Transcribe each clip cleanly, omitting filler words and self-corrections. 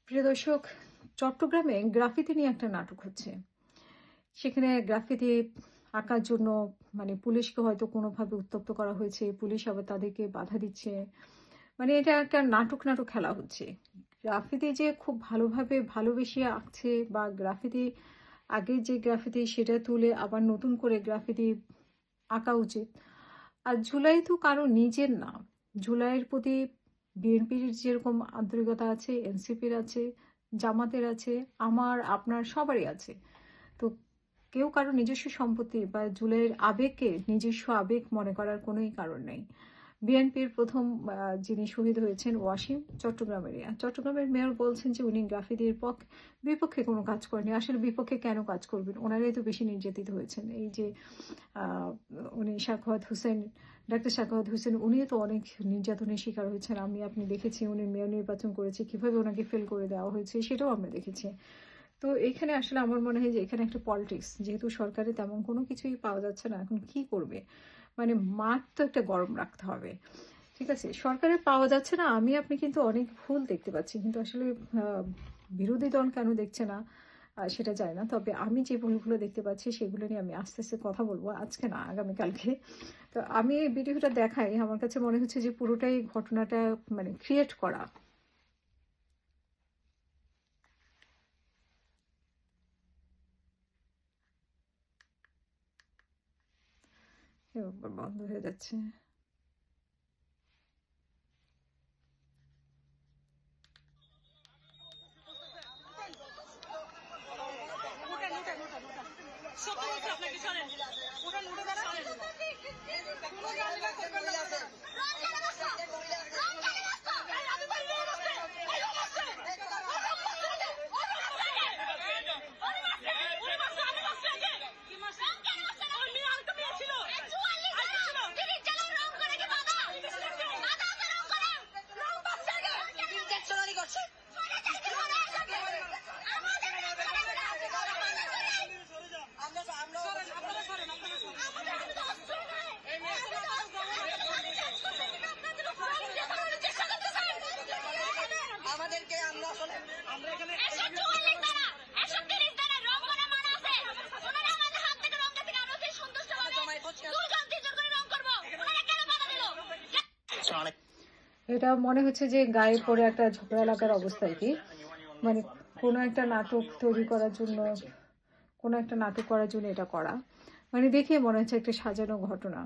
প্রিয় দর্শক, চট্টগ্রামে গ্রাফিতি নিয়ে একটা নাটক হচ্ছে। সেখানে গ্রাফিতি আঁকার জন্য পুলিশকে হয়তো কোনোভাবে উত্ত্যক্ত করা হয়েছে। পুলিশ আবার তাদেরকে বাধা দিচ্ছে। এটা একটা নাটক খেলা হচ্ছে। গ্রাফিতি যে খুব ভালোভাবে ভালোবেসে আঁকছে বা গ্রাফিতি আগের যে গ্রাফিতি সেটা তুলে আবার নতুন করে গ্রাফিতি আঁকা উচিত। আর জুলাই তো কারো নিজের না। জুলাইয়ের প্রতি বিএনপির যেরকম আন্তরিকতা আছে, এনসিপির আছে, জামাতের আছে, আমার আপনার সবারই আছে। তো কেউ কারো নিজস্ব সম্পত্তি বা জুলাইয়ের আবেগকে নিজস্ব আবেগ মনে করার কোনোই কারণ নেই। বিএনপির প্রথম যিনি শহীদ হয়েছেন ওয়াসিম চট্টগ্রামের মেয়র বলছেন যে উনি গ্রাফিতির বিপক্ষে কোনো কাজ করেনি। আসলে বিপক্ষে কেন কাজ করবেন? ওনারাই তো বেশি নির্যাতিত হয়েছেন। এই যে আহ, উনি ডাক্তার সাখাওয়াত হোসেন উনিও তো অনেক নির্যাতনের শিকার হয়েছেন। আপনি দেখেছি উনি মেয়র নির্বাচন করেছে, কিভাবে ওনাকে ফেল করে দেওয়া হয়েছে সেটাও আমরা দেখেছি। তো এখানে আসলে আমার মনে হয় যে এখানে একটা পলিটিক্স, যেহেতু সরকারে তেমন কোনো কিছুই পাওয়া যাচ্ছে না, এখন কি করবে? মাঠ তো একটা গরম রাখতে হবে। ঠিক আছে, সরকারের পাওয়া যাচ্ছে না, আপনি কিন্তু অনেক ভুল দেখতে পাচ্ছি, কিন্তু আসলে বিরোধী দল কেন দেখছে না সেটা যায় না। তবে আমি যে ভুলগুলো দেখতে পাচ্ছি সেগুলো নিয়ে আমি আস্তে আস্তে কথা বলবো, আজকে না আগামীকালকে। তো আমি এই ভিডিওটা দেখাই, আমার কাছে মনে হচ্ছে যে পুরোটাই ঘটনাটা ক্রিয়েট করা। বন্ধ হয়ে যাচ্ছে। এটা মনে হচ্ছে যে গায়ে পড়ে একটা ঝগড়া লাগার অবস্থা আর কি। মানে কোনো একটা নাটক তৈরি করার জন্য, কোনো একটা নাটক করার জন্য এটা করা। দেখে মনে হচ্ছে একটা সাজানো ঘটনা।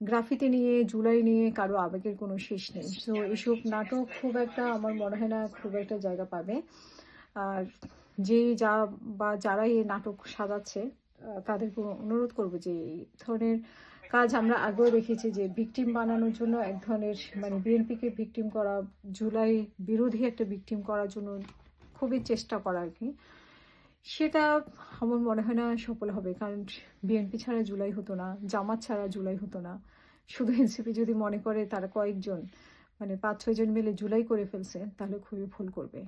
গ্রাফিতি নিয়ে, জুলাই নিয়ে কারো আবেগের কোনো শেষ নেই। তো এসব নাটক খুব একটা আমার মনে হয় না খুব একটা জায়গা পাবে। আর যারা এই নাটক সাজাচ্ছে তাদেরকে অনুরোধ করবো যে এই ধরনের কাজ আমরা আগেও দেখেছি, যে ভিকটিম বানানোর জন্য এক ধরনের বিএনপিকে ভিকটিম করা, জুলাই বিরোধী একটা ভিকটিম করার জন্য খুবই চেষ্টা করা আর কি। সেটা আমার মনে হয় না সফল হবে, কারণ বিএনপি ছাড়া জুলাই হতো না, জামাত ছাড়া জুলাই হতো না। শুধু এনসিপি যদি মনে করে তারা কয়েকজন 5-6 জন মিলে জুলাই করে ফেলছে, তাহলে খুবই ভুল করবে।